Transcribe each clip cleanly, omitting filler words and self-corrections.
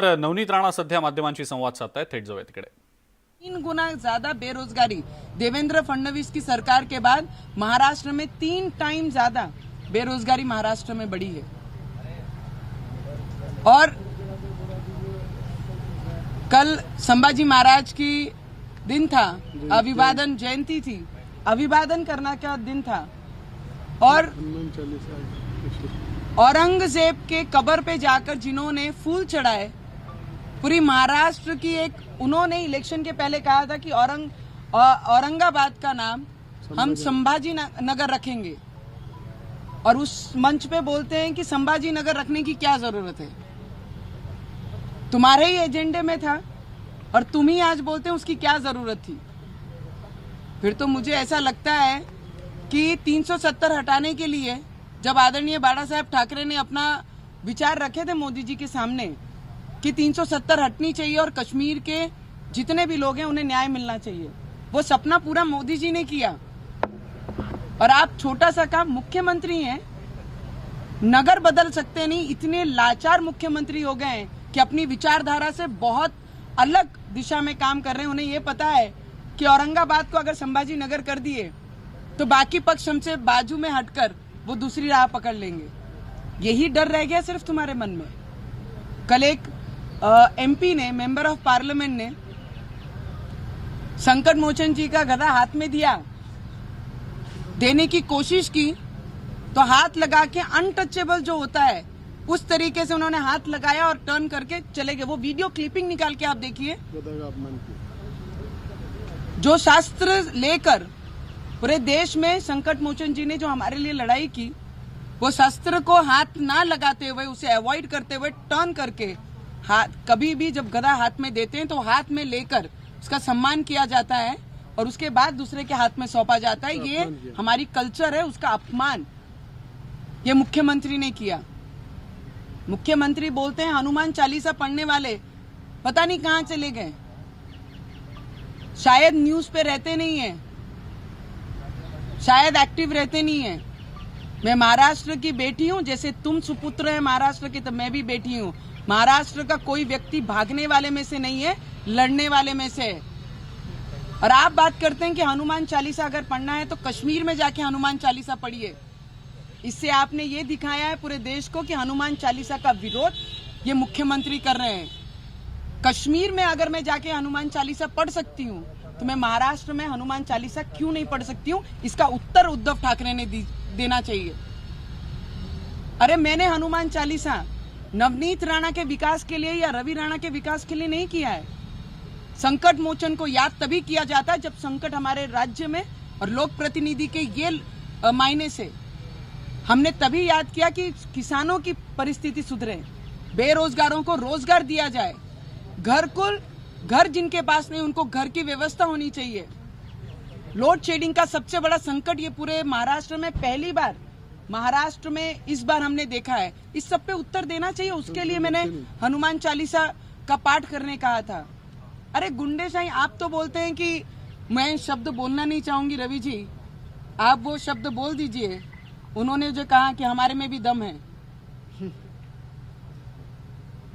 नवनीत राणा सध्या माध्यमांशी संवाद साधतायत, थेट जाऊया तिकडे। 3 गुना ज्यादा बेरोजगारी देवेंद्र फडणवीस की सरकार के बाद महाराष्ट्र में 3 टाइम ज्यादा बेरोजगारी महाराष्ट्र में बढ़ी है। और कल संभाजी महाराज की दिन था, अभिवादन जयंती थी, अभिवादन करना का दिन था और औरंगजेब के कब्र पे जाकर जिन्होंने फूल चढ़ाए, पूरी महाराष्ट्र की एक, उन्होंने इलेक्शन के पहले कहा था कि औरंगाबाद का नाम हम संभाजी नगर रखेंगे और उस मंच पे बोलते हैं कि संभाजी नगर रखने की क्या जरूरत है, तुम्हारे ही एजेंडे में था और तुम ही आज बोलते हैं उसकी क्या जरूरत थी। फिर तो मुझे ऐसा लगता है कि 370 हटाने के लिए जब आदरणीय बाला साहेब ठाकरे ने अपना विचार रखे थे मोदी जी के सामने कि 370 हटनी चाहिए और कश्मीर के जितने भी लोग हैं उन्हें न्याय मिलना चाहिए, वो सपना पूरा मोदी जी ने किया। और आप छोटा सा काम, मुख्यमंत्री हैं, नगर बदल सकते नहीं, इतने लाचार मुख्यमंत्री हो गए हैं कि अपनी विचारधारा से बहुत अलग दिशा में काम कर रहे हैं। उन्हें ये पता है कि औरंगाबाद को अगर संभाजी नगर कर दिए तो बाकी पक्ष हमसे बाजू में हटकर वो दूसरी राह पकड़ लेंगे। यही डर रह गया सिर्फ तुम्हारे मन में। कल एक एमपी ने, मेंबर ऑफ पार्लियामेंट ने संकट मोचन जी का गदा हाथ में दिया, देने की कोशिश की तो हाथ लगा के अनटचेबल जो होता है उस तरीके से उन्होंने हाथ लगाया और टर्न करके चले गए। वो वीडियो क्लिपिंग निकाल के आप देखिए। जो शास्त्र लेकर पूरे देश में संकट मोचन जी ने जो हमारे लिए लड़ाई की, वो शस्त्र को हाथ ना लगाते हुए, उसे अवॉइड करते हुए टर्न करके हाथ, कभी भी जब गदा हाथ में देते हैं तो हाथ में लेकर उसका सम्मान किया जाता है और उसके बाद दूसरे के हाथ में सौंपा जाता है। ये हमारी कल्चर है, उसका अपमान ये मुख्यमंत्री ने किया। मुख्यमंत्री बोलते हैं हनुमान चालीसा पढ़ने वाले पता नहीं कहां चले गए, शायद न्यूज पे रहते नहीं है, शायद एक्टिव रहते नहीं है। मैं महाराष्ट्र की बेटी हूं, जैसे तुम सुपुत्र है महाराष्ट्र की, तो मैं भी बेटी हूं। महाराष्ट्र का कोई व्यक्ति भागने वाले में से नहीं है, लड़ने वाले में से है। और आप बात करते हैं कि हनुमान चालीसा अगर पढ़ना है तो कश्मीर में जाके हनुमान चालीसा पढ़िए। इससे आपने ये दिखाया है पूरे देश को कि हनुमान चालीसा का विरोध ये मुख्यमंत्री कर रहे हैं। कश्मीर में अगर मैं जाके हनुमान चालीसा पढ़ सकती हूँ तो मैं महाराष्ट्र में हनुमान चालीसा क्यों नहीं पढ़ सकती हूँ? इसका उत्तर उद्धव ठाकरे ने देना चाहिए। अरे मैंने हनुमान चालीसा नवनीत राणा के विकास के लिए या रवि राणा के विकास के लिए नहीं किया है। संकट मोचन को याद तभी किया जाता है जब संकट हमारे राज्य में और लोक प्रतिनिधि के ये मायने से हमने तभी याद किया कि किसानों की परिस्थिति सुधरे, बेरोजगारों को रोजगार दिया जाए, घर जिनके पास नहीं उनको घर की व्यवस्था होनी चाहिए। लोड शेडिंग का सबसे बड़ा संकट ये पूरे महाराष्ट्र में पहली बार महाराष्ट्र में इस बार हमने देखा है। इस सब पे उत्तर देना चाहिए, उसके लिए मैंने हनुमान चालीसा का पाठ करने कहा था। अरे गुंडेशाही, आप तो बोलते हैं कि मैं शब्द बोलना नहीं चाहूंगी, रवि जी आप वो शब्द बोल दीजिए। उन्होंने जो कहा कि हमारे में भी दम है,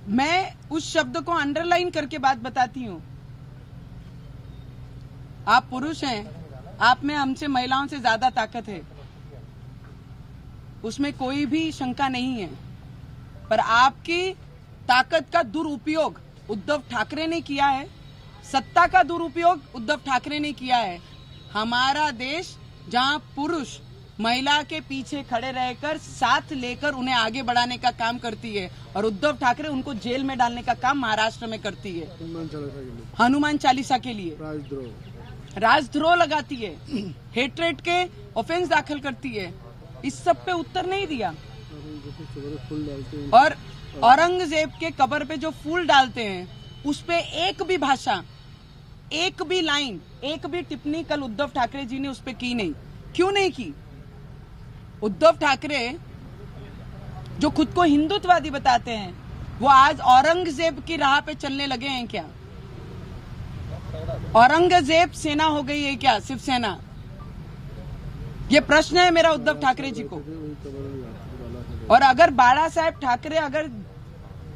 मैं उस शब्द को अंडरलाइन करके बात बताती हूं। आप पुरुष हैं, आप में हमसे महिलाओं से ज्यादा ताकत है, उसमें कोई भी शंका नहीं है, पर आपकी ताकत का दुरुपयोग उद्धव ठाकरे ने किया है, सत्ता का दुरुपयोग उद्धव ठाकरे ने किया है। हमारा देश जहां पुरुष महिला के पीछे खड़े रहकर साथ लेकर उन्हें आगे बढ़ाने का काम करती है और उद्धव ठाकरे उनको जेल में डालने का काम महाराष्ट्र में करती है। हनुमान चालीसा के लिए राजद्रोह लगाती है, हेट्रेट के ऑफेंस दाखिल करती है। इस सब पे उत्तर नहीं दिया। और औरंगजेब के कब्र पे जो फूल डालते हैं उस पे एक भी भाषा, एक भी लाइन, एक भी टिप्पणी कल उद्धव ठाकरे जी ने उस पे की नहीं। क्यों नहीं की? उद्धव ठाकरे जो खुद को हिंदुत्ववादी बताते हैं, वो आज औरंगजेब की राह पे चलने लगे हैं क्या? औरंगजेब सेना हो गई है क्या शिवसेना? ये प्रश्न है मेरा उद्धव ठाकरे जी को। और अगर बाला साहेब ठाकरे अगर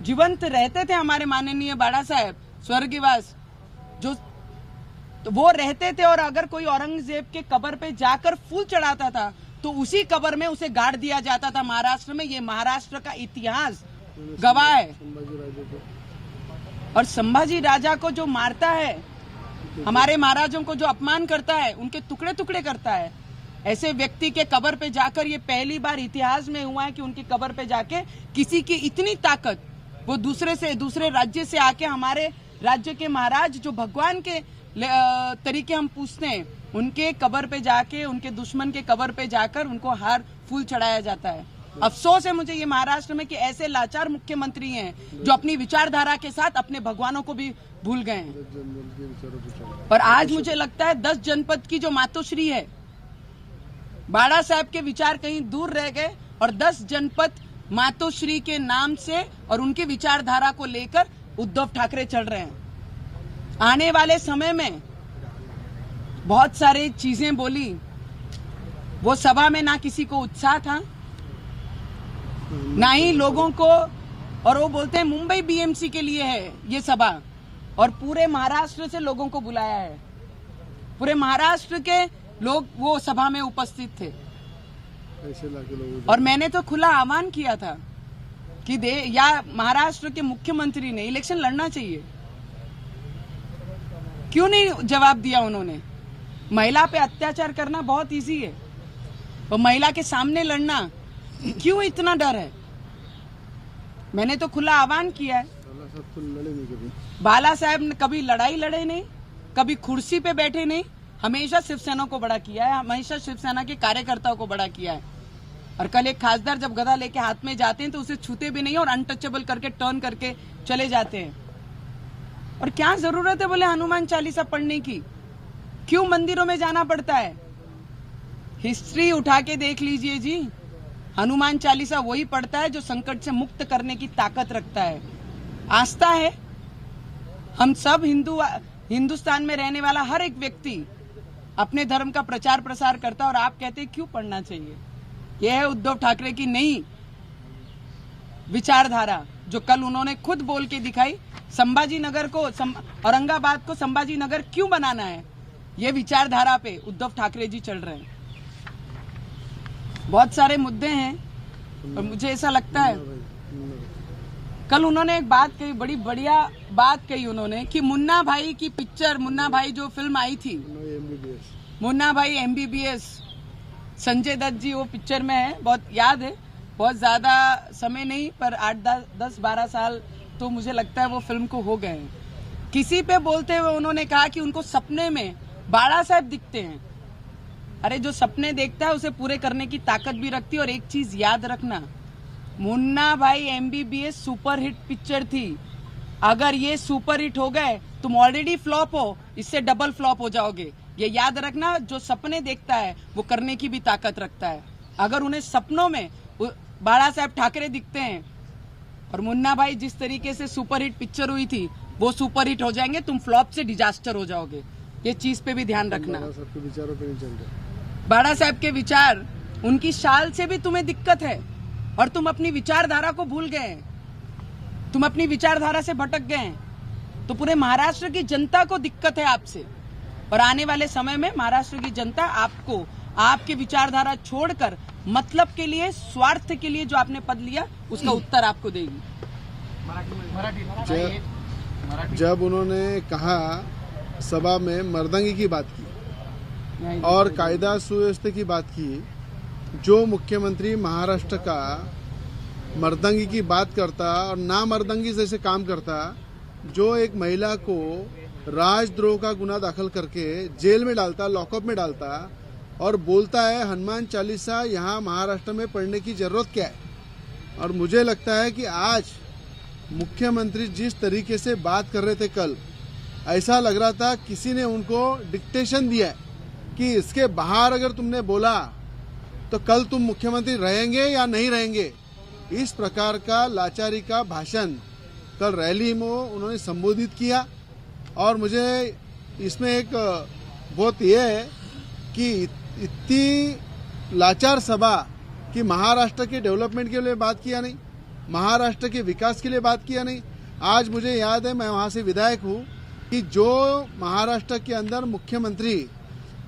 जीवंत रहते थे हमारे माननीय बाड़ा साहेब स्वर्गवास, जो तो वो रहते थे, और अगर कोई औरंगजेब के कब्र पे जाकर फूल चढ़ाता था तो उसी कब्र में उसे गाड़ दिया जाता था महाराष्ट्र में। ये महाराष्ट्र का इतिहास गवाह है। और संभाजी राजा को जो मारता है, हमारे महाराजों को जो अपमान करता है, उनके टुकड़े टुकड़े करता है, ऐसे व्यक्ति के कब्र पे जाकर ये पहली बार इतिहास में हुआ है कि उनकी कब्र पे जाके किसी की इतनी ताकत, वो दूसरे राज्य से आके हमारे राज्य के महाराज जो भगवान के तरीके हम पूछते हैं, उनके कब्र पे जाके, उनके दुश्मन के कब्र पे जाकर उनको हार फूल चढ़ाया जाता है। अफसोस है मुझे ये महाराष्ट्र में कि ऐसे लाचार मुख्यमंत्री हैं जो अपनी विचारधारा के साथ अपने भगवानों को भी भूल गए हैं। और आज मुझे लगता है 10 जनपद की जो मातोश्री है, बाड़ा साहब के विचार कहीं दूर रह गए और 10 जनपद मातोश्री के नाम से और उनकी विचारधारा को लेकर उद्धव ठाकरे चल रहे हैं। आने वाले समय में बहुत सारी चीजें बोली, वो सभा में ना किसी को उत्साह था, ना ही लोगों को, और वो बोलते हैं मुंबई बीएमसी के लिए है ये सभा, और पूरे महाराष्ट्र से लोगों को बुलाया है। पूरे महाराष्ट्र के लोग वो सभा में उपस्थित थे। और मैंने तो खुला आह्वान किया था कि महाराष्ट्र के मुख्यमंत्री ने इलेक्शन लड़ना चाहिए। क्यों नहीं जवाब दिया उन्होंने? महिला पे अत्याचार करना बहुत इजी है, और महिला के सामने लड़ना क्यों इतना डर है? मैंने तो खुला आह्वान किया है। बाला साहब ने कभी लड़ाई लड़े नहीं, कभी कुर्सी पे बैठे नहीं, हमेशा शिवसेना को बड़ा किया है, हमेशा शिवसेना के कार्यकर्ताओं को बड़ा किया है। और कल एक खासदार जब गदा लेके हाथ में जाते हैं तो उसे छूते भी नहीं और अनटचेबल करके टर्न करके चले जाते हैं। और क्या जरूरत है बोले हनुमान चालीसा पढ़ने की? क्यों मंदिरों में जाना पड़ता है? हिस्ट्री उठा के देख लीजिए जी, हनुमान चालीसा वही पढ़ता है जो संकट से मुक्त करने की ताकत रखता है। आस्था है। हम सब हिंदुस्तान में रहने वाला हर एक व्यक्ति अपने धर्म का प्रचार प्रसार करता है, और आप कहते हैं क्यों पढ़ना चाहिए? यह है उद्धव ठाकरे की नई विचारधारा, जो कल उन्होंने खुद बोल के दिखाई। संभाजी नगर को, औरंगाबाद को संभाजी नगर क्यों बनाना है, ये विचारधारा पे उद्धव ठाकरे जी चल रहे हैं। बहुत सारे मुद्दे हैं और मुझे ऐसा लगता है, कल उन्होंने एक बात कही, बड़ी बढ़िया बात कही उन्होंने कि मुन्ना भाई की पिक्चर, मुन्ना भाई जो फिल्म आई थी, मुन्ना भाई MBBS, संजय दत्त जी वो पिक्चर में है, बहुत याद है, बहुत ज्यादा समय नहीं पर 8-10-12 साल तो मुझे लगता है वो फिल्म को हो गए हैं। किसी पे बोलते हुए उन्होंने कहा कि उनको सपने में बाड़ा साहब दिखते हैं। अरे जो सपने देखता है उसे पूरे करने की ताकत भी रखती है। और एक चीज याद रखना, मुन्ना भाई MBBS सुपरहिट पिक्चर थी। अगर ये सुपरहिट हो गए, तुम ऑलरेडी फ्लॉप हो, इससे डबल फ्लॉप हो जाओगे। ये याद रखना, जो सपने देखता है वो करने की भी ताकत रखता है। अगर उन्हें सपनों में बाड़ा साहब ठाकरे दिखते हैं और मुन्ना भाई जिस तरीके से सुपरहिट पिक्चर हुई थी वो सुपरहिट हो जाएंगे, तुम फ्लॉप से डिजास्टर हो जाओगे। ये चीज पे भी ध्यान रखना। बाड़ा साहब के विचार, उनकी शाल से भी तुम्हें दिक्कत है और तुम अपनी विचारधारा को भूल गए, तुम अपनी विचारधारा से भटक गए, तो पूरे महाराष्ट्र की जनता को दिक्कत है आपसे। और आने वाले समय में महाराष्ट्र की जनता आपको, आपके विचारधारा छोड़कर मतलब के लिए, स्वार्थ के लिए जो आपने पद लिया, उसका उत्तर आपको देगी। जब उन्होंने कहा सभा में मर्दंगी की बात की और कायदा सुव्यवस्था की बात की, जो मुख्यमंत्री महाराष्ट्र का मर्दंगी की बात करता और ना मर्दंगी जैसे काम करता, जो एक महिला को राजद्रोह का गुना दाखिल करके जेल में डालता, लॉकअप में डालता और बोलता है हनुमान चालीसा यहाँ महाराष्ट्र में पढ़ने की जरूरत क्या है। और मुझे लगता है कि आज मुख्यमंत्री जिस तरीके से बात कर रहे थे कल, ऐसा लग रहा था किसी ने उनको डिक्टेशन दिया है कि इसके बाहर अगर तुमने बोला तो कल तुम मुख्यमंत्री रहेंगे या नहीं रहेंगे। इस प्रकार का लाचारी का भाषण कल रैली में उन्होंने संबोधित किया। और मुझे इसमें एक बहुत ये है कि इतनी लाचार सभा कि महाराष्ट्र के डेवलपमेंट के लिए बात किया नहीं, महाराष्ट्र के विकास के लिए बात किया नहीं। आज मुझे याद है, मैं वहां से विधायक हूं, कि जो महाराष्ट्र के अंदर मुख्यमंत्री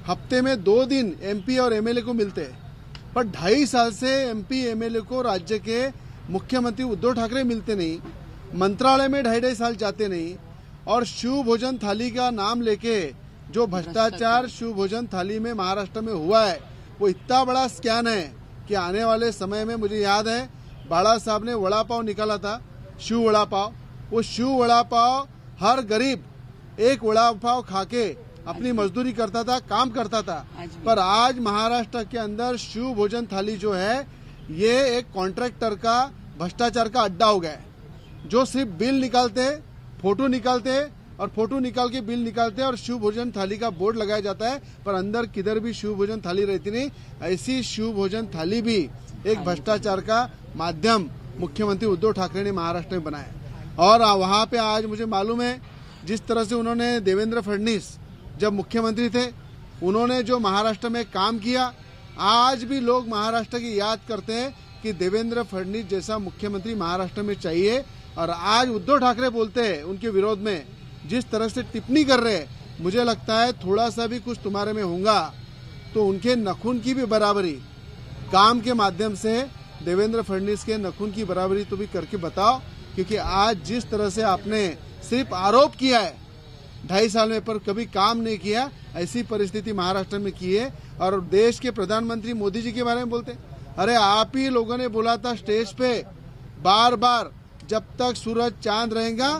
हफ्ते में 2 दिन एमपी और एमएलए को मिलते हैं, पर 2.5 साल से एमपी एमएलए को राज्य के मुख्यमंत्री उद्धव ठाकरे मिलते नहीं, मंत्रालय में 2.5 साल जाते नहीं, और शिव भोजन थाली का नाम लेके जो भ्रष्टाचार शिव भोजन थाली में महाराष्ट्र में हुआ है वो इतना बड़ा स्कैम है कि आने वाले समय में, मुझे याद है बाला साहब ने वड़ा पाव निकाला था, शिव वड़ा पाव। वो शिव वड़ा पाव हर गरीब एक वड़ा पाव खाके अपनी मजदूरी करता था, काम करता था। पर आज महाराष्ट्र के अंदर शिव भोजन थाली जो है ये एक कॉन्ट्रैक्टर का भ्रष्टाचार का अड्डा हो गया है, जो सिर्फ बिल निकालते, फोटो निकालते और फोटो निकाल के बिल निकालते हैं और शिव भोजन थाली का बोर्ड लगाया जाता है, पर अंदर किधर भी शिव भोजन थाली रहती नहीं। ऐसी शिव भोजन थाली भी एक भ्रष्टाचार का माध्यम मुख्यमंत्री उद्धव ठाकरे ने महाराष्ट्र में बनाया। और वहां पे आज मुझे मालूम है जिस तरह से उन्होंने, देवेंद्र फडणवीस जब मुख्यमंत्री थे, उन्होंने जो महाराष्ट्र में काम किया, आज भी लोग महाराष्ट्र की याद करते हैं कि देवेंद्र फडणवीस जैसा मुख्यमंत्री महाराष्ट्र में चाहिए। और आज उद्धव ठाकरे बोलते हैं उनके विरोध में, जिस तरह से टिप्पणी कर रहे हैं, मुझे लगता है थोड़ा सा भी कुछ तुम्हारे में होगा तो उनके नखून की भी बराबरी काम के माध्यम से देवेंद्र फडणवीस के नखून की बराबरी तो भी करके बताओ। क्योंकि आज जिस तरह से आपने सिर्फ आरोप किया है 2.5 साल में, पर कभी काम नहीं किया, ऐसी परिस्थिति महाराष्ट्र में की है। और देश के प्रधानमंत्री मोदी जी के बारे में बोलते, अरे आप ही लोगों ने बोला था स्टेज पे बार बार, जब तक सूरज चांद रहेगा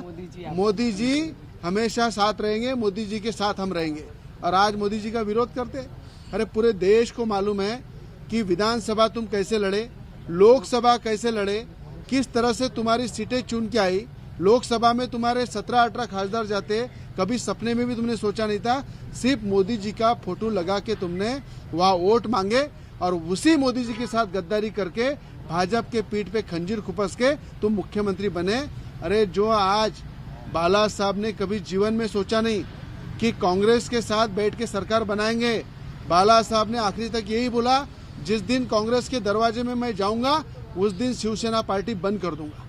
मोदी जी हमेशा साथ रहेंगे, मोदी जी के साथ हम रहेंगे। और आज मोदी जी का विरोध करते। अरे पूरे देश को मालूम है कि विधानसभा तुम कैसे लड़े, लोकसभा कैसे लड़े, किस तरह से तुम्हारी सीटें चुन के आई। लोकसभा में तुम्हारे 17-18 खासदार जाते, कभी सपने में भी तुमने सोचा नहीं था। सिर्फ मोदी जी का फोटो लगा के तुमने वहाँ वोट मांगे और उसी मोदी जी के साथ गद्दारी करके भाजपा के पीठ पे खंजीर खुपस के तुम मुख्यमंत्री बने। अरे जो आज बाला साहब ने कभी जीवन में सोचा नहीं कि कांग्रेस के साथ बैठ के सरकार बनाएंगे। बाला साहब ने आखिरी तक यही बोला, जिस दिन कांग्रेस के दरवाजे में मैं जाऊंगा उस दिन शिवसेना पार्टी बंद कर दूंगा।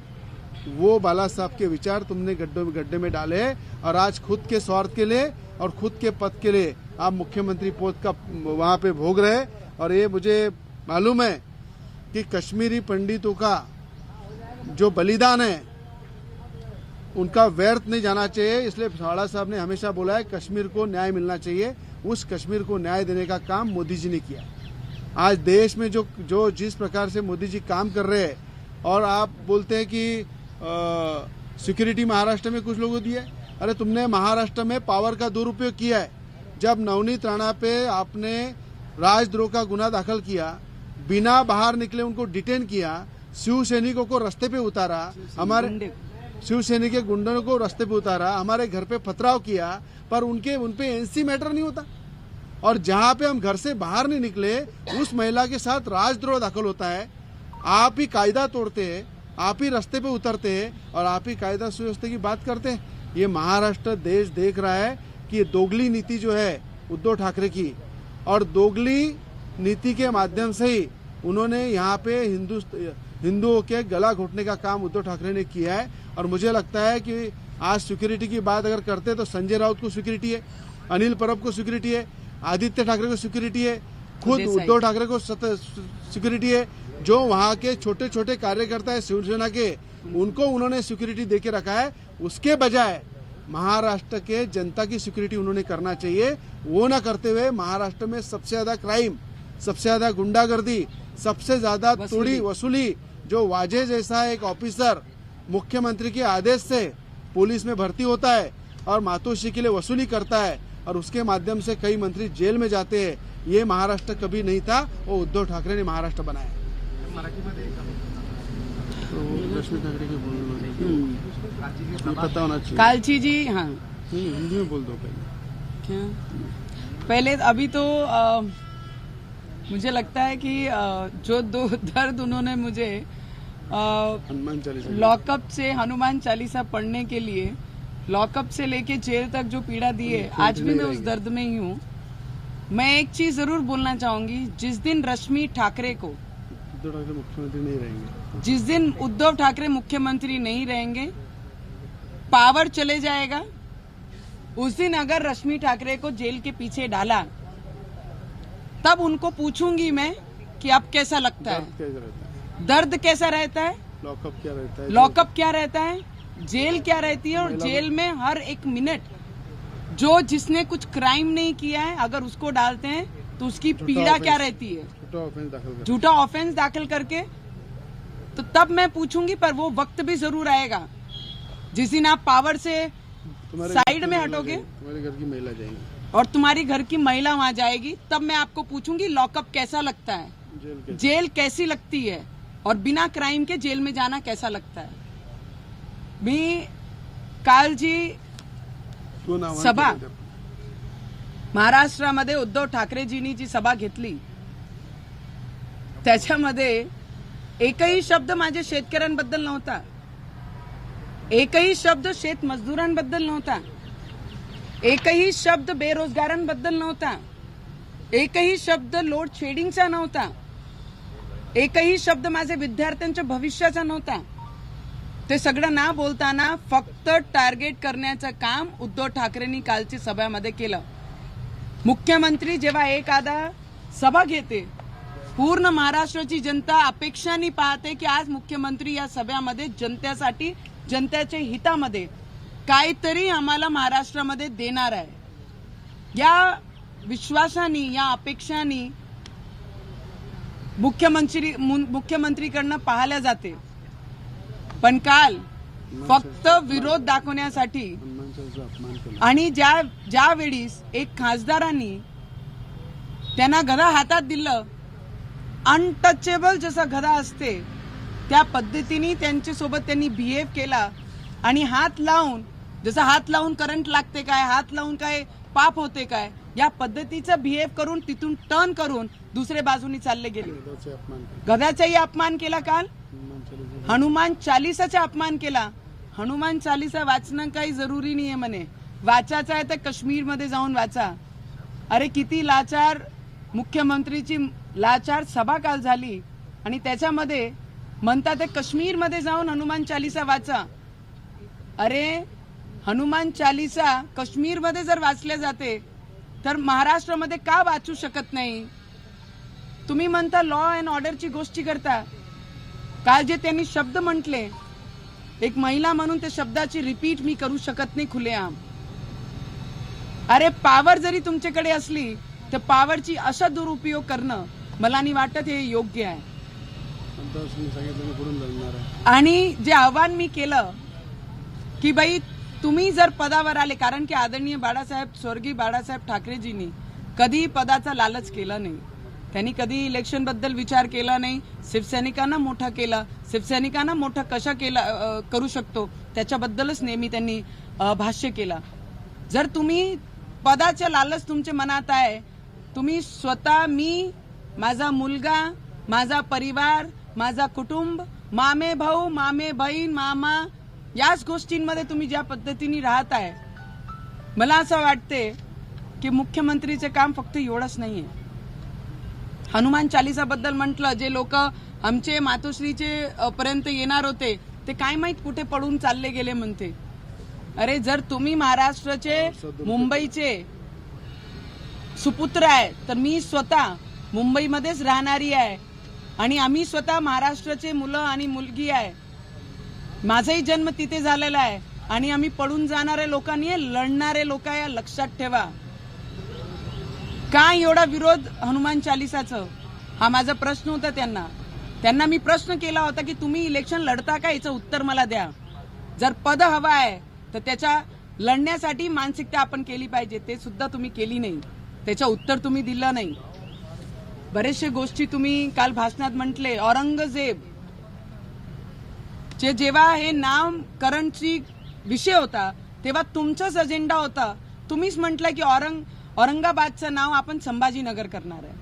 वो बाला साहब के विचार तुमने गड्ढे में डाले और आज खुद के स्वार्थ के लिए और खुद के पद के लिए आप मुख्यमंत्री पद का वहां पे भोग रहे। और ये मुझे मालूम है कि कश्मीरी पंडितों का जो बलिदान है उनका व्यर्थ नहीं जाना चाहिए। इसलिए बाला साहब ने हमेशा बोला है कश्मीर को न्याय मिलना चाहिए। उस कश्मीर को न्याय देने का काम मोदी जी ने किया। आज देश में जो जिस प्रकार से मोदी जी काम कर रहे हैं, और आप बोलते हैं कि सिक्योरिटी महाराष्ट्र में कुछ लोगों दिए। अरे तुमने महाराष्ट्र में पावर का दुरुपयोग किया है। जब नवनीत राणा पे आपने राजद्रोह का गुना दाखिल किया, बिना बाहर निकले उनको डिटेन किया, शिव सैनिकों को रास्ते पे उतारा, हमारे शिव सैनिक के गुंडों को रास्ते पे उतारा, हमारे घर पे पथराव किया, पर उनपे एनसी मैटर नहीं होता। और जहां पे हम घर से बाहर नहीं निकले उस महिला के साथ राजद्रोह दाखिल होता है। आप ही कायदा तोड़ते हैं, आप ही रास्ते पे उतरते हैं और आप ही कायदा सुव्यवस्था की बात करते हैं। ये महाराष्ट्र देश देख रहा है कि ये दोगली नीति जो है उद्धव ठाकरे की, और दोगली नीति के माध्यम से ही उन्होंने यहाँ पे हिंदुओं के गला घोटने का काम उद्धव ठाकरे ने किया है। और मुझे लगता है कि आज सिक्योरिटी की बात अगर करते तो संजय राउत को सिक्योरिटी है, अनिल परब को सिक्योरिटी है, आदित्य ठाकरे को सिक्योरिटी है, खुद उद्धव ठाकरे को सिक्योरिटी है। जो वहाँ के छोटे छोटे कार्यकर्ता है शिवसेना के, उनको उन्होंने सिक्योरिटी देके रखा है। उसके बजाय महाराष्ट्र के जनता की सिक्योरिटी उन्होंने करना चाहिए। वो ना करते हुए महाराष्ट्र में सबसे ज्यादा क्राइम, सबसे ज्यादा गुंडागर्दी, सबसे ज्यादा तोड़ी वसूली, जो वाजे जैसा एक ऑफिसर मुख्यमंत्री के आदेश से पुलिस में भर्ती होता है और मातोश्री के लिए वसूली करता है और उसके माध्यम से कई मंत्री जेल में जाते हैं, ये महाराष्ट्र कभी नहीं था। वो उद्धव ठाकरे ने महाराष्ट्र बनाया। पता होना चाहिए। कालची जी, हाँ हिंदी में बोल दो पहले। क्या पहले अभी तो मुझे लगता है कि जो दो दर्द उन्होंने मुझे हनुमान चालीसा लॉकअप से हनुमान चालीसा पढ़ने के लिए लॉकअप से लेके जेल तक जो पीड़ा दी है, आज भी मैं उस दर्द में ही हूँ। मैं एक चीज जरूर बोलना चाहूंगी, जिस दिन रश्मि ठाकरे को उद्धव ठाकरे मुख्यमंत्री नहीं रहेंगे। जिस दिन उद्धव ठाकरे मुख्यमंत्री नहीं रहेंगे, पावर चले जाएगा, उस दिन अगर रश्मि ठाकरे को जेल के पीछे डाला, तब उनको पूछूंगी मैं कि अब कैसा लगता है, कैसा रहता है, दर्द कैसा रहता है, लॉकअप क्या रहता है, लॉकअप क्या रहता है, जेल क्या रहती है, और जेल में हर एक मिनट जो जिसने कुछ क्राइम नहीं किया है अगर उसको डालते हैं तो उसकी पीड़ा क्या रहती है, झूठा ऑफेंस दाखिल करके। तो तब मैं पूछूंगी, पर वो वक्त भी जरूर आएगा जिस दिन आप पावर से साइड में हटोगे, तुम्हारे घर की महिला जाएंगी और तुम्हारी घर की महिला वहां जाएगी, तब मैं आपको पूछूंगी लॉकअप कैसा लगता है, जेल कैसी लगती है, और बिना क्राइम के जेल में जाना कैसा लगता है। मी कालजी सभा महाराष्ट्रामध्ये उद्धव ठाकरेजींनी जी सभा घेतली त्याच्यामध्ये एकही शब्द माझे शेतकऱ्यांबद्दल नव्हता, एकही शब्द शेतमजदुरांबद्दल नव्हता, एकही शब्द बेरोजगारांबद्दल नव्हता, एकही शब्द लोड शेडिंगचा नव्हता, एकही शब्द माझे विद्यार्थ्यांच्या भविष्याचा नव्हता। ते सगळं ना बोलताना फक्त टार्गेट करण्याचं काम उद्धव ठाकरेंनी कालची सभामध्ये केलं। मुख्यमंत्री जेव्हा एखादा सभा घेते, पूर्ण महाराष्ट्राची जनता अपेक्षाने पाहते की आज मुख्यमंत्री या सभेमध्ये जनतेसाठी, जनतेच्या हितामध्ये काहीतरी आम्हाला महाराष्ट्रामध्ये देणार आहे, या विश्वासाने, या अपेक्षाने मुख्यमंत्रीकडनं पाहिल्या जाते। पण काल फक्त विरोध दाखवण्यासाठी आणि ज्या वेळीस एक खासदारांनी त्यांना गदा हातात दिलं, अनटचेबल जसा गदा असते त्या पद्धतीने त्यांच्यासोबत त्यांनी बिहेव केला, आणि हात लावून, जसं हात लावून करंट लागते काय, हात लावून काय पाप होते काय, या पद्धतीचा बिहेव करून तिथून टर्न करून दुसऱ्या बाजूनी चालले गेले। गदाचाही अपमान केला काल, हनुमान चालीसाचा अपमान केला। हनुमान चालीसा वाचणं काही जरुरी नाहीये म्हणे, वाचायचं आहे तर काश्मीरमध्ये जाऊन वाचा। अरे किती लाचार, मुख्यमंत्रीची लाचार सभा काल झाली आणि त्याच्यामध्ये म्हणतात ते काश्मीरमध्ये जाऊन हनुमान चालीसा वाचा। अरे हनुमान चालीसा काश्मीरमध्ये जर वाचले जाते तर महाराष्ट्रामध्ये का वाचू शकत नाही? तुम्ही म्हणता लॉ अँड ऑर्डरची गोष्टी करता, काल जे त्यांनी शब्द म्हटले, एक महिला म्हणून त्या शब्दाची रिपीट मी करू शकत नाही खुलेआम। अरे पावर जरी तुमच्याकडे असली तर पावरची असा दुरुपयोग करणं मला नाही वाटत हे योग्य आहे। आणि जे आव्हान मी केलं की बाई तुम्ही जर पदावर आले, कारण की आदरणीय बाळासाहेब, स्वर्गीय बाळासाहेब ठाकरेजींनी कधी पदाचा लालच केला नाही, त्यांनी कधी इलेक्शन बद्दल विचार केला नाही, शिवसैनिकांना मोठा केला, शिवसैनिकांना मोठा कशा करू शकतो त्याच्याबद्दलच नेहमी त्यांनी भाष्य केला। जर तुम्ही पदाच्या लालच तुमच्या मनात आहे, तुम्ही स्वतः, मी, माझा मुलगा, माझा परिवार, माझा कुटुंब, मामे भाऊ, मामे बहीण, मामा, याच गोष्टींमध्ये तुम्ही ज्या पद्धतीने राहत आहे, मला असं वाटते की मुख्यमंत्रीचे काम फक्त एवढंच नाहीये। हनुमान चालीसाबद्दल म्हटलं, जे लोक आमचे मातोश्रीचे पर्यंत येणार होते ते काय माहित कुठे पडून चालले गेले म्हणते। अरे जर तुम्ही महाराष्ट्राचे, मुंबईचे सुपुत्र आहे, तर मी स्वतः मुंबईमध्येच राहणारी आहे आणि आम्ही स्वतः महाराष्ट्राचे मुलं आणि मुलगी आहे, माझाही जन्म तिथे झालेला आहे आणि आम्ही पडून जाणारे लोकांनी लढणारे लोक आहे, लक्षात ठेवा। काय एवढा विरोध हनुमान चालीसाचं? हा माझा प्रश्न होता त्यांना मी प्रश्न केला होता की तुम्ही इलेक्शन लढता का, याचं उत्तर मला द्या। जर पद हवा आहे तर त्याच्या लढण्यासाठी मानसिकता आपण केली पाहिजे, ते सुद्धा तुम्ही केली नाही, त्याचं उत्तर तुम्ही दिलं नाही। बरेचशे गोष्टी तुम्ही काल भाषणात म्हटले, औरंगजेब जेव्हा हे नामकरणची विषय होता तेव्हा तुमचाच अजेंडा होता, तुम्हीच म्हटलं की औरंगाबादचं नाव आपण संभाजीनगर करणार आहे,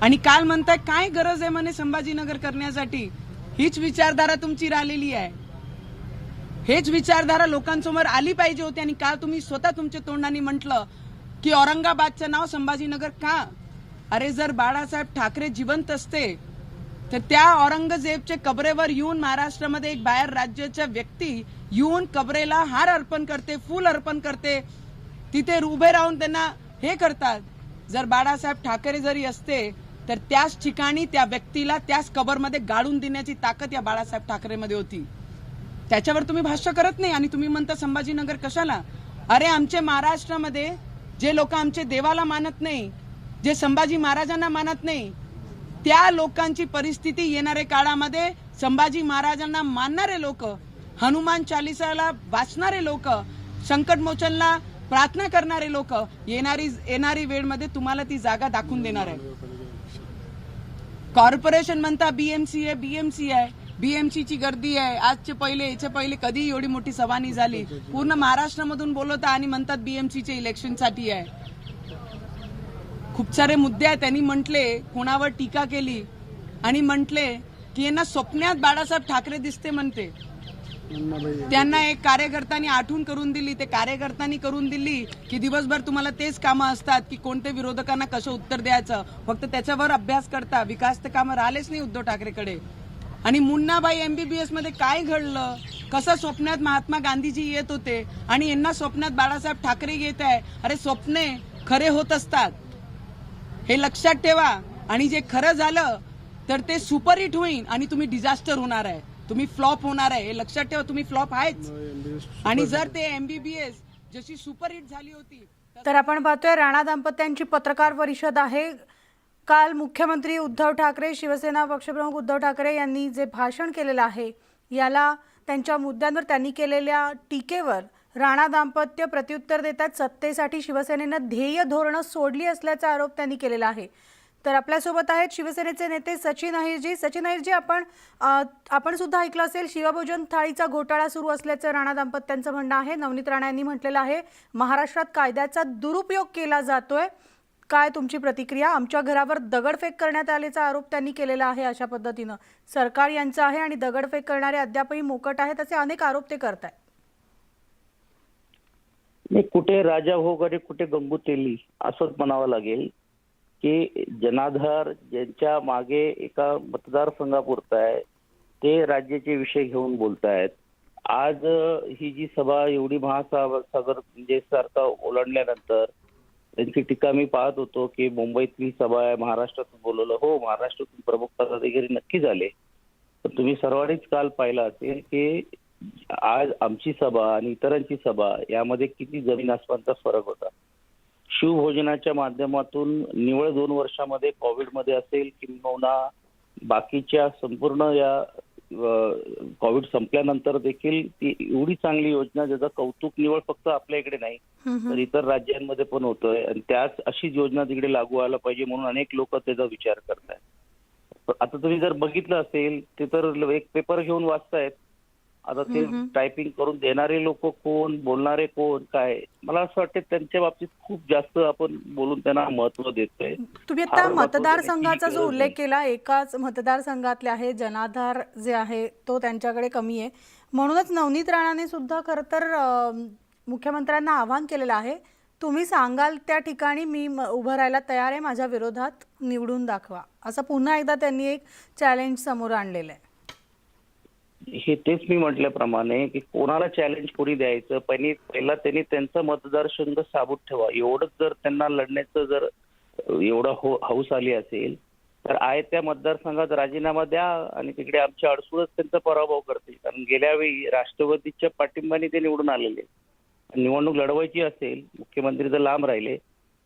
आणि काल म्हणताय काय गरज आहे म्हणे संभाजीनगर करण्यासाठी? हीच विचारधारा तुमची राहिलेली आहे, हेच विचारधारा लोकांसमोर आली पाहिजे होती, आणि काल तुम्ही स्वतः तुमच्या तोंडाने म्हटलं की औरंगाबादचं नाव संभाजीनगर का? अरे जर बाळासाहेब ठाकरे जिवंत असते तर त्या औरंगजेबच्या कबरेवर येऊन महाराष्ट्रामध्ये एक बाहेर राज्याच्या व्यक्ती येऊन कबरेला हार अर्पण करते, फूल अर्पण करते, तिथे उभे राहून त्यांना हे करतात. जर बाळासाहेब ठाकरे जरी असते तर त्याच ठिकाणी त्या व्यक्तीला त्याच कबरमध्ये गाडून देण्याची ताकद या बाळासाहेब ठाकरेमध्ये होती. त्याच्यावर तुम्ही भाष्य करत नाही आणि तुम्ही म्हणता संभाजीनगर कशाला. अरे आमच्या महाराष्ट्रामध्ये जे लोक आमचे देवाला मानत नाही, जे संभाजी महाराजांना मानत नाही, त्या लोकांची परिस्थिती येणाऱ्या काळामध्ये संभाजी महाराजांना मानणारे लोक, हनुमान चालिसाला वाचणारे लोक, संकटमोचनला प्रार्थना करणारे लोक येणारी वेळमध्ये तुम्हाला ती जागा दाखवून देणार आहे. कॉर्पोरेशन म्हणता बीएमसी आहे, बीएमसी ची गर्दी आहे. याच्या पहिले कधी एवढी मोठी सभा नाही झाली. पूर्ण महाराष्ट्रामधून बोलवता आणि म्हणतात बीएमसीचे इलेक्शनसाठी आहे. खूप सारे मुद्दे आहेत. त्यांनी म्हटले, कोणावर टीका केली आणि म्हटले की यांना स्वप्नात बाळासाहेब ठाकरे दिसते म्हणते. त्यांना एक कार्यकर्त्यांनी आठवण करून दिली, ते कार्यकर्त्यांनी करून दिली की दिवसभर तुम्हाला तेच कामं असतात की कोणत्या विरोधकांना कसं उत्तर द्यायचं, फक्त त्याच्यावर अभ्यास करता. विकास ते कामं राहिलेच नाही उद्धव ठाकरेकडे. आणि मुन्नाबाई MBBS मध्ये काय घडलं, कसं स्वप्नात महात्मा गांधीजी येत होते आणि यांना स्वप्नात बाळासाहेब ठाकरे येत आहे. अरे स्वप्ने खरे होत असतात, हे लक्षात ठेवा. आणि जे खरं झालं तर ते सुपरहिट होईल आणि तुम्ही डिझास्टर होणार आहे, तुम्ही फ्लॉप होणार आहे, हे लक्षात ठेवा. तुम्ही फ्लॉप आहेच. आणि जर ते MBBS जशी सुपरहिट झाली होती तर आपण पाहतोय राणा दाम्पत्यांची पत्रकार परिषद आहे. काल मुख्यमंत्री उद्धव ठाकरे, शिवसेना पक्षप्रमुख उद्धव ठाकरे यांनी जे भाषण केलेलं आहे याला, त्यांच्या मुद्द्यांवर त्यांनी केलेल्या टीकेवर राणा दाम्पत्य प्रत्युत्तर देतात. सत्तेसाठी शिवसेनेनं ध्येय धोरणं सोडली असल्याचा आरोप त्यांनी केलेला आहे. तर आपल्यासोबत आहेत शिवसेनेचे नेते सचिन अहिरजी. सचिन अहिरजी, आपण सुद्धा ऐकलं असेल, शिवभोजन थाळीचा घोटाळा सुरू असल्याचं राणा दाम्पत्यांचं म्हणणं आहे. नवनीत राणा यांनी म्हटलेलं आहे महाराष्ट्रात कायद्याचा दुरुपयोग केला जातोय. काय तुमची प्रतिक्रिया? आमच्या घरावर दगडफेक करण्यात आल्याचा आरोप त्यांनी केलेला आहे. अशा पद्धतीनं सरकार यांचं आहे आणि दगडफेक करणारे अद्यापही मोकट आहेत, असे अनेक आरोप ते करत आहेत. कुठे राजा भोग आणि कुठे गंगू तेली असंच म्हणावं लागेल की जनाधार ज्यांच्या मागे एका मतदारसंघापुरता आहे ते राज्याचे विषय घेऊन बोलतायत. आज ही जी सभा एवढी महासागर म्हणजे सारखा ओलांडल्यानंतर त्यांची टीका मी पाहत होतो की मुंबईतली सभा आहे, महाराष्ट्रातून बोलवलं. हो, महाराष्ट्रातून प्रमुख पदाधिकारी नक्की झाले, पण तुम्ही सर्वांनीच काल पाहिलं असेल की आज आमची सभा आणि इतरांची सभा यामध्ये किती जमीन आसमानचा फरक होता. शिवभोजनाच्या माध्यमातून निवळ 2 वर्षामध्ये कोविडमध्ये असेल किंवा बाकीच्या संपूर्ण या कोविड संपल्यानंतर देखील ती एवढी चांगली योजना ज्याचं कौतुक निवळ फक्त आपल्या इकडे नाही तर इतर राज्यांमध्ये पण होतोय आणि त्याच अशीच योजना तिकडे लागू व्हायला पाहिजे म्हणून अनेक लोक त्याचा विचार करतायत. आता तुम्ही जर बघितलं असेल ते तर एक पेपर घेऊन वाचतायत. आता ते टायपिंग करून देणारे लोक कोण, बोलणारे कोण, काय, मला असं वाटतं त्यांच्या बाबतीत खूप जास्त आपण बोलून त्यांना महत्व देतोय. तुम्ही आता मतदारसंघाचा जो उल्लेख केला, एकाच मतदारसंघातले आहे, जनाधार जे आहे तो त्यांच्याकडे कमी आहे. म्हणूनच नवनीत राणाने सुद्धा खरं तर मुख्यमंत्र्यांना आवाहन केलेलं आहे, तुम्ही सांगाल त्या ठिकाणी मी उभं राहायला तयार आहे, माझ्या विरोधात निवडून दाखवा, असं पुन्हा एकदा त्यांनी एक चॅलेंज समोर आणलेलं आहे. हे तेच मी म्हटल्याप्रमाणे की कोणाला चॅलेंज कोणी द्यायचं, पहिला त्यांनी त्यांचा मतदारसंघ साबूत ठेवा. एवढंच जर त्यांना लढण्याचं जर एवढं हौस आली असेल तर आहे त्या मतदारसंघात राजीनामा द्या आणि तिकडे आमच्या अडसूळच त्यांचा पराभव करतील. कारण गेल्या वेळी राष्ट्रवादीच्या पाठिंबाने ते निवडून आलेले. निवडणूक लढवायची असेल, मुख्यमंत्री तर लांब राहिले,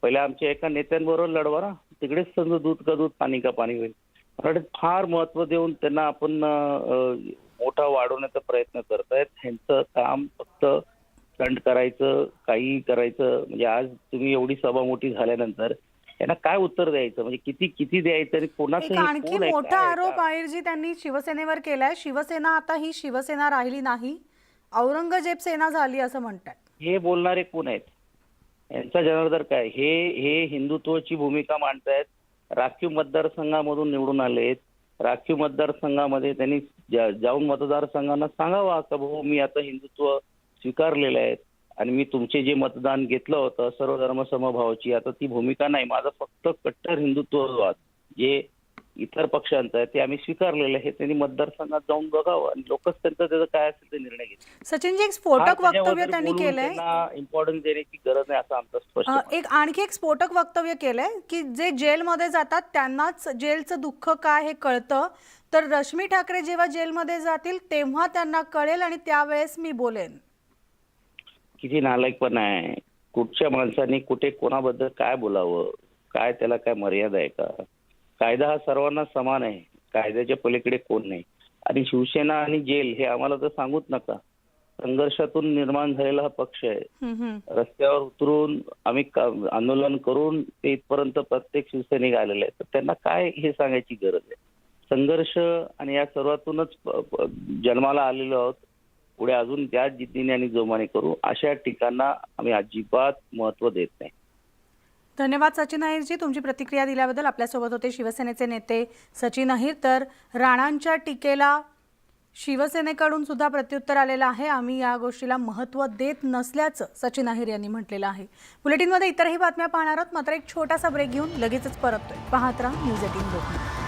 पहिल्या आमच्या एका नेत्यांबरोबर लढवा ना, तिकडेच समजा दूध का दूध पाणी का पाणी होईल. मला फार महत्व देऊन त्यांना आपण मोठा वाढवण्याचा प्रयत्न करतायत. ह्यांचं काम फक्त स्टंट करायचं, काही करायचं. म्हणजे आज तुम्ही एवढी सभा मोठी झाल्यानंतर यांना काय उत्तर द्यायचं, म्हणजे किती द्यायचं आणि कोणाचं. आणखी मोठा आरोप अहिरजी त्यांनी शिवसेनेवर केलाय. शिवसेना आता ही शिवसेना राहिली नाही, औरंगजेब सेना झाली असं म्हणतात. हे बोलणारे कोण आहेत, यांचा जनाधार काय? हे हिंदुत्वाची भूमिका मांडतायत. राखीव मतदारसंघामधून निवडून आलेत. राखीव मतदारसंघामध्ये त्यांनी जाऊन मतदारसंघांना सांगावा का भाऊ मी आता हिंदुत्व स्वीकारलेलं आहे आणि मी तुमचे जे मतदान घेतलं होतं सर्व धर्म समभावाची, आता ती भूमिका नाही. माझं फक्त कट्टर हिंदुत्ववाद जे इतर पक्षांचं आहे ते आम्ही स्वीकारलेलं आहे. त्यांनी मतदारसंघात जाऊन बघावं आणि लोकच त्याचा काय असेल ते निर्णय घेतील. सचिनजी, एक स्फोटक वक्तव्य त्यांनी केलंय. इम्पॉर्टन्स देण्याची गरज नाही असं आमचं स्पष्ट मत आहे. आणखी एक स्फोटक वक्तव्य केलंय की जे जेलमध्ये जातात त्यांनाच जेलचं दुःख काय हे कळतं, तर रश्मी ठाकरे जेव्हा जेलमध्ये जातील तेव्हा त्यांना कळेल आणि त्यावेळेस मी बोलेन. किती नालायकपणा आहे. कुठच्या माणसाने कुठे कोणाबद्दल काय बोलावं, काय त्याला काय मर्यादा आहे का? कायदा हा सर्वांना समान आहे. कायद्याच्या पलीकडे कोण नाही. आणि शिवसेना आणि जेल हे आम्हाला तर सांगूच नका. संघर्षातून निर्माण झालेला हा पक्ष आहे. रस्त्यावर उतरून आम्ही आंदोलन करून ते इथपर्यंत प्रत्येक शिवसैनिक आलेले आहेत. तर त्यांना काय हे सांगायची गरज आहे? संघर्ष आणि या सर्वातूनच जन्माला आलेलो आहोत. पुढे अजून त्याच जिद्दीने आणि जोमाने करू. अशा ठिकाणा आम्ही अजिबात महत्व देत नाही. धन्यवाद सचिन अहिरजी, तुमची प्रतिक्रिया दिल्याबद्दल. आपल्यासोबत होते शिवसेनेचे नेते सचिन अहिर. तर राणांच्या टीकेला शिवसेनेकडून सुद्धा प्रत्युत्तर आलेलं आहे. आम्ही या गोष्टीला महत्त्व देत नसल्याचं सचिन अहिर यांनी म्हटलेलं आहे. बुलेटिनमध्ये इतरही बातम्या पाहणार आहोत, मात्र एक छोटासा ब्रेक घेऊन लगेचच परततोय. पाहत राहा न्यूज 18 लोकमत.